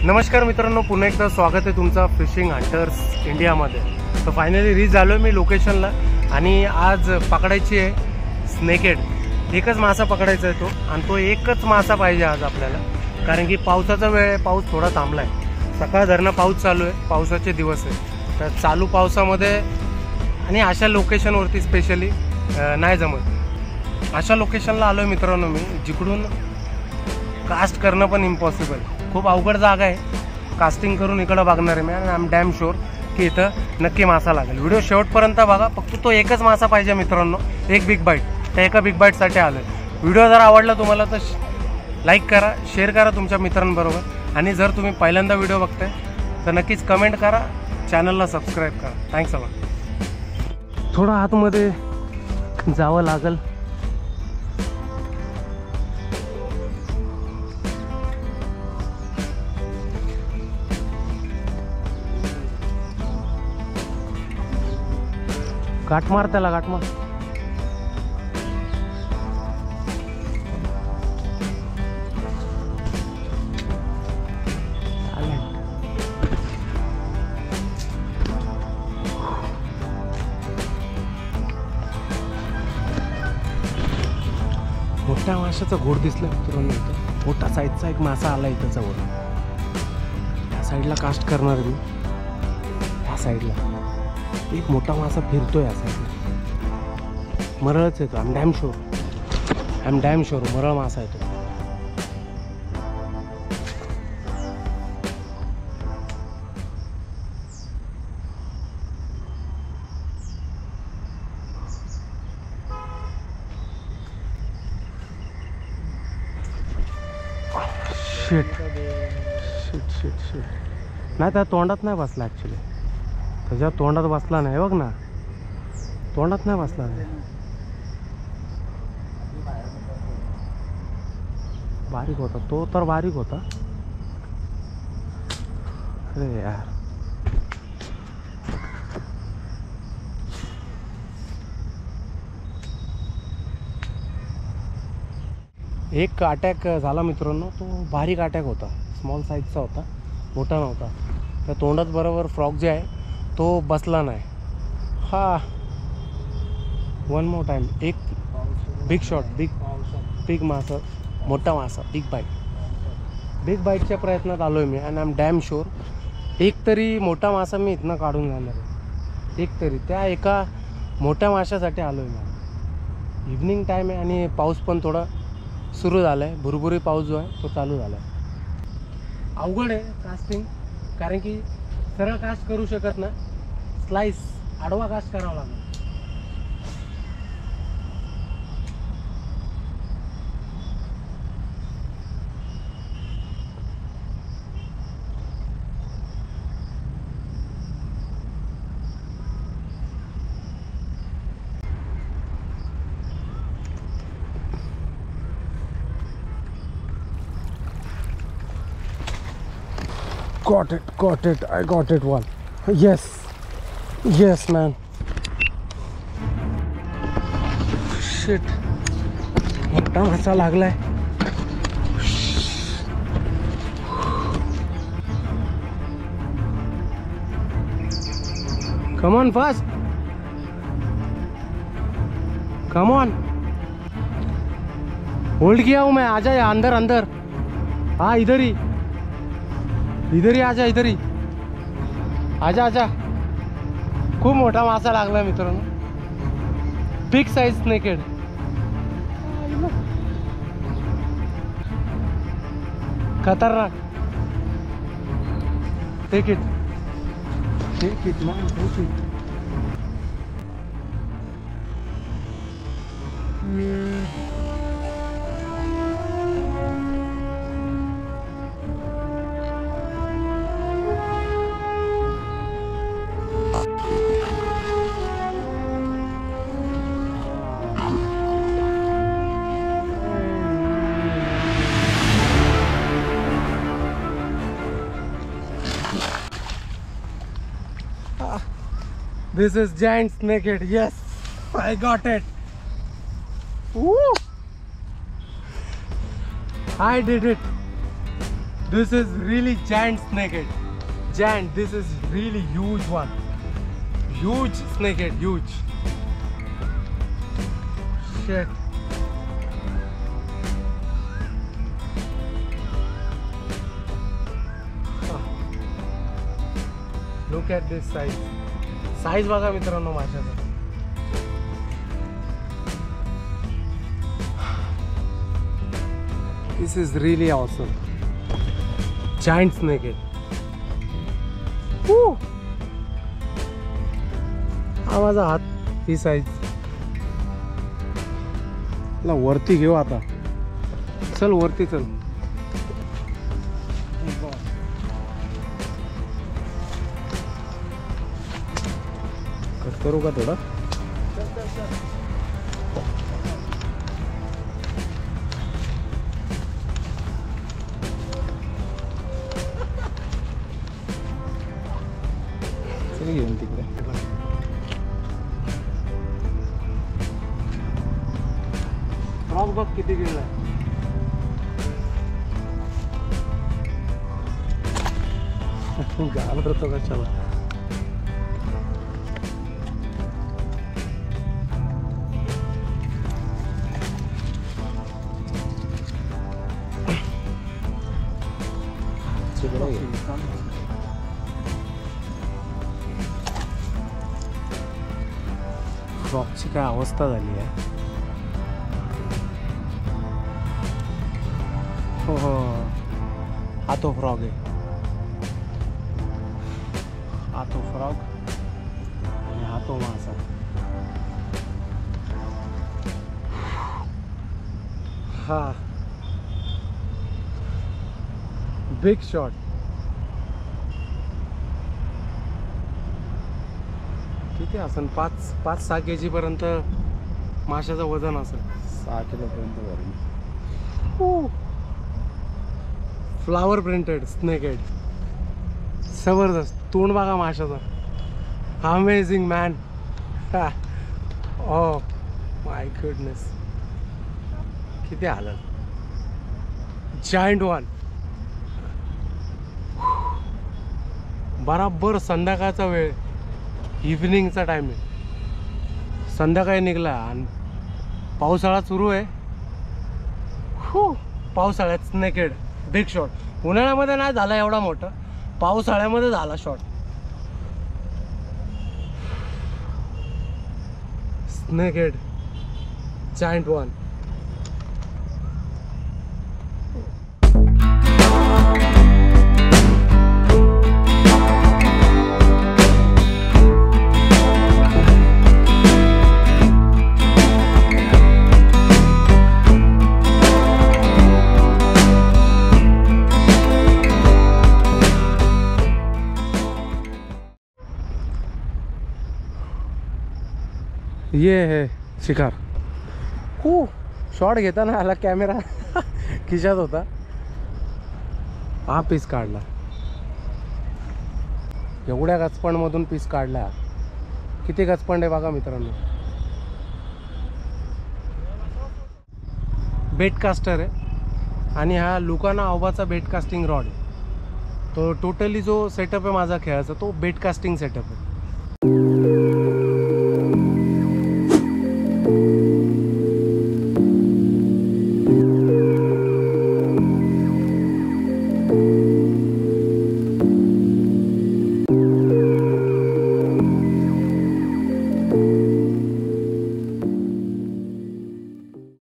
नमस्कार मित्रांनो, पुन्हा एकदा स्वागत आहे तुमचा फिशिंग हंटर्स इंडियामध्ये। तर फायनली रीच झालो मी लोकेशनला आणि आज पकडायची आहे स्नेकहेड। एकच मासा पकडायचा आहे तो, आणि तो एकच मासा पाहिजे आज आपल्याला, कारण की पावसाचा वेळ आहे, पाऊस थोडा थांबला आहे। सकाळ धरणं पाऊस चालू आहे, पावसाचे दिवस आहे। तर चालू पावसामध्ये आणि अशा लोकेशनवरती स्पेशली नाही जमत। अशा लोकेशनला आलो आहे मित्रांनो मी, जिकडून कास्ट करणं पण इम्पॉसिबल, खूप अवघड जागा आहे। कास्टिंग करून इकडं बघणार आहे मी, आणि आय एम डॅम शुअर की इथं नक्की मासा लागेल। व्हिडिओ शेवटपर्यंत बघा, फक्त तो एकच मासा पाहिजे मित्रांनो, एक बिग बाईट। त्या एका बिग बाईटसाठी आलो आहे। व्हिडिओ जर आवडला तुम्हाला तर लाईक करा, शेअर करा तुमच्या मित्रांबरोबर, आणि जर तुम्ही पहिल्यांदा व्हिडिओ बघताय तर नक्कीच कमेंट करा, चॅनलला सबस्क्राईब करा। Thanks a lot. थोडं आतमध्ये जावं लागेल। गाठ मार त्याला, गाठ मार। मोठ्या माशाचा घोड दिसला मित्रांनो, इथं मोठा साईजचा एक मासा आला इथं जवळ। त्या साईडला कास्ट करणार मी, त्या साईडला एक मोठा मासा फिरतोय असा, मरळच येतो। I am damn sure Maral मासा येतो। शिट शिट शिट शिट, नाही त्या तोंडात नाही बसला ॲक्च्युली, त्याच्या तोंडात बसला नाही, बघ ना, तोंडात नाही बसला नाही। बारीक होता तो, तर बारीक होता। अरे यार, एक अटॅक झाला मित्रांनो, तो बारीक अटॅक होता, स्मॉल साईजचा होता, मोठा नव्हता। त्या तोंडात बरोबर फ्रॉग जे आहे तो बसला नाही। हा वन मोर टाइम, एक बिग शॉट, बिग मासा, मोठा मासा, बिग बाईटच्या प्रयत्नात आलो आहे मी, आणि आय एम डॅम शुअर एक तरी मोठा मासा मी इथनं काढून जाणार आहे। एक तरी त्या एका मोठ्या माशासाठी आलो आहे मी। इव्हनिंग टाईम आहे आणि पाऊस पण थोडा सुरू झाला आहे, भुरभुरी पाऊस जो आहे तो चालू झाला आहे। अवघड आहे कास्टिंग, कारण की सरळ कास्ट करू शकत ना, स्लाइस आडवा कास्ट करावा लागेल। Got it, I got it one. Yes man. Shit, मोठा मासा लागलाय। Come on fast, come on, hold किया हूँ मैं। आजा या अंदर, हाँ इधर ही आजा, इधर ही आजा। खूप मोठा मासा लागला मित्रांनो, बिग साइज स्नेकहेड। खतरनाक। Take it man, take it. This is giant snakehead. Yes, I got it. Woo! I did it. This is really giant snakehead. Giant. This is really huge one. Huge snakehead. Huge. Shit. Look at this size. Size बघा मित्रांनो माशाचा. This is really awesome. Giant snakehead. Woo! हा माझा हात ही size. ला वरती घेऊ आता. चल वरती चल. कट करू का थोडा? घेऊन तिकडे फ्रॉग बघ किती गेला. घाबरतो कशाला. फ्रॉगची काय अवस्था झाली आहे. हो हो हा तो फ्रॉग आहे. हा तो फ्रॉग आणि हा तो मासा. हा बिग शॉट. किती असेल 5-6 kg पर्यंत माशाचं वजन असेल. 6 किलो पर्यंत वजन. Flower printed snakehead. जबरदस्त. तोंड बघा माशाचा. Amazing man. Oh my goodness. किती हालत. Giant one. बराबर संध्याकाळचा वेळ. इव्हनिंगचा टाइम आहे. संध्याकाळी निघला आणि पावसाळा सुरू आहे. पावसाळ्यात स्नेकहेड बिग शॉट. उन्हाळ्यामध्ये नाही झाला एवढा मोठा. पावसाळ्यामध्ये झाला शॉट. Snakehead giant one. ये है शिकार. शॉट घेताना आला कॅमेरा खिशात होता. हा पीस काढला. एवढ्या गचपणमधून पीस काढला. किती गचपण आहे बघा मित्रांनो. बेट कास्टर आहे आणि हा लुकाना आव्बाचा बेट कास्टिंग रॉड आहे. तो टोटली जो सेटअप आहे माझा खेळाचा तो बेट कास्टिंग सेटअप आहे.